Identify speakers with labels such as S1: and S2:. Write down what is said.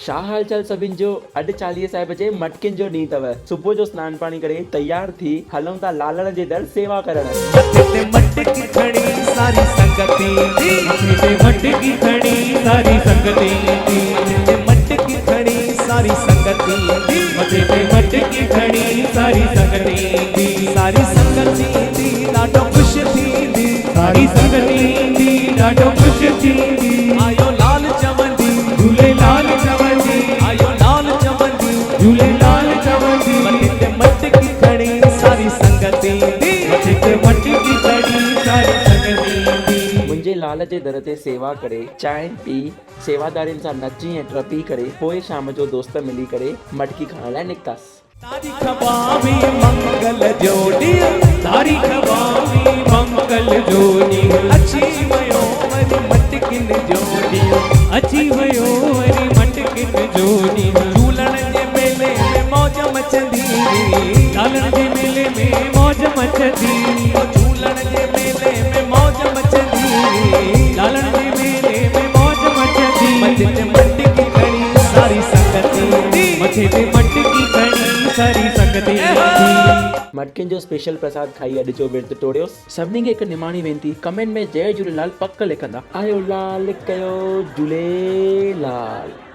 S1: छा हाल चाल सभिनि जो। अॼु चालीहे साहिब जे मटकिन जो ॾींहुं अथव। सुबुह जो सनानु पाणी करे तैयार थी हलूं था लालण जे दर सेवा करण।
S2: मटकी खड़ी सारी संगती मटकी खड़ी सारी संगती मटकी खड़ी सारी संगती मटकी खड़ी सारी संगती ॾाढो ख़ुशि थींदी सारी संगती ॾाढो ख़ुशि थींदी। आयो लाल चवंदी झूलेलाल चवंदी आयो लाल चवंदी झूलेलाल चवंदी मटकी खड़ी सारी संगती मटकी खड़ी सारी संगती।
S1: मुंहिंजे लाल जे दर ते सेवा करे चांहि पी सेवादारियुनि सां नची ऐं टपी करे पोइ शाम जो दोस्त मिली करे मटकी खाइण लाइ निकितासीं।
S2: तारीख़ बावी मंगल जो ॾींहुं तारीख़ बावी मंगल जो ॾींहुं अची वियो वरी मटकिन जो ॾींहुं अची वियो वरी मटकिन जो ॾींहुं। झूलण जे मेले में मौज मचंदी लालण जे मेले में मौज मचंदी झूलण जे मेले में मौज मचंदी लालण जे मेले में मौज मचंदी। मथे ते मटकी खड़ी सारी संगती मथे ते मटकी खड़ी सारी संगती।
S1: मटकिन जो स्पेशल प्रसाद खाई अॼु जो विर्त तोड़ियोसि। सभिनी खे हिकु निमाणी वेनती, कमेंट में जय झूलेलाल पक लिखंदा। आयो लाल कयो झूलेलाल।